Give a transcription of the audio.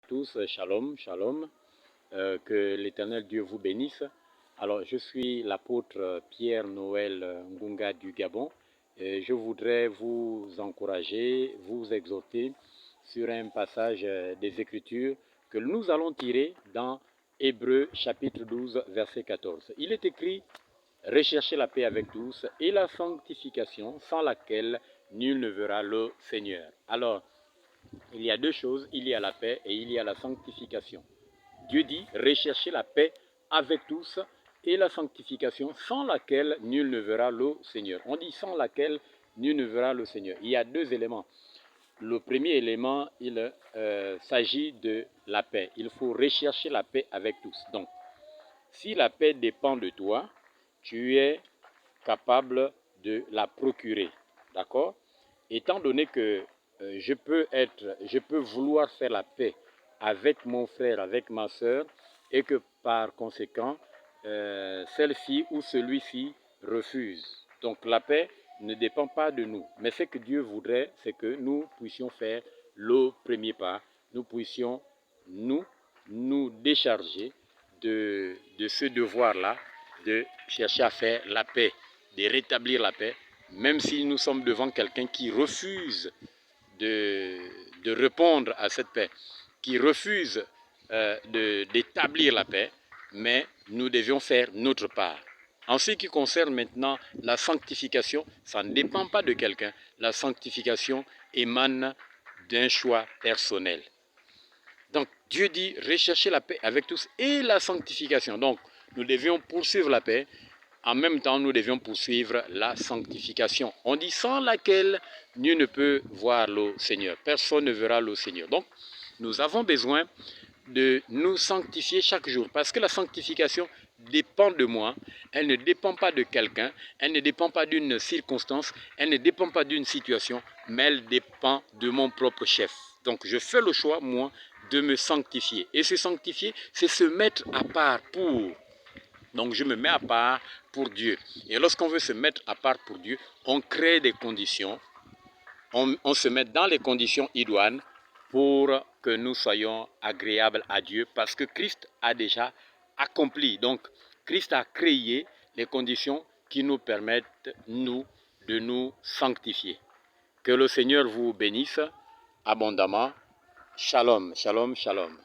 tous, shalom, shalom, que l'Éternel Dieu vous bénisse. Alors, je suis l'apôtre Pierre-Noël Ngunga du Gabon et je voudrais vous encourager, vous exhorter sur un passage des Écritures que nous allons tirer dans Hébreux chapitre 12, verset 14. Il est écrit: recherchez la paix avec tous et la sanctification sans laquelle nul ne verra le Seigneur. Alors, il y a deux choses, il y a la paix et il y a la sanctification. Dieu dit, recherchez la paix avec tous et la sanctification sans laquelle nul ne verra le Seigneur. On dit sans laquelle nul ne verra le Seigneur. Il y a deux éléments. Le premier élément, il s'agit de la paix. Il faut rechercher la paix avec tous. Donc, si la paix dépend de toi, tu es capable de la procurer. D'accord? Étant donné que je peux vouloir faire la paix avec mon frère, avec ma soeur, et que par conséquent, celle-ci ou celui-ci refuse. Donc la paix ne dépend pas de nous. Mais ce que Dieu voudrait, c'est que nous puissions faire le premier pas, nous puissions nous décharger de ce devoir-là, de chercher à faire la paix, de rétablir la paix, même si nous sommes devant quelqu'un qui refuse de répondre à cette paix, qui refuse d'établir la paix, mais nous devions faire notre part. En ce qui concerne maintenant la sanctification, ça ne dépend pas de quelqu'un. La sanctification émane d'un choix personnel. Donc Dieu dit rechercher la paix avec tous et la sanctification. Donc nous devions poursuivre la paix. En même temps, nous devions poursuivre la sanctification. On dit sans laquelle nul ne peut voir le Seigneur. Personne ne verra le Seigneur. Donc, nous avons besoin de nous sanctifier chaque jour. Parce que la sanctification dépend de moi. Elle ne dépend pas de quelqu'un. Elle ne dépend pas d'une circonstance. Elle ne dépend pas d'une situation. Mais elle dépend de mon propre chef. Donc, je fais le choix, moi, de me sanctifier. Et se sanctifier, c'est se mettre à part pour... Donc je me mets à part pour Dieu. Et lorsqu'on veut se mettre à part pour Dieu, on crée des conditions, on se met dans les conditions idoines pour que nous soyons agréables à Dieu parce que Christ a déjà accompli. Donc Christ a créé les conditions qui nous permettent, nous, de nous sanctifier. Que le Seigneur vous bénisse abondamment. Shalom, shalom, shalom.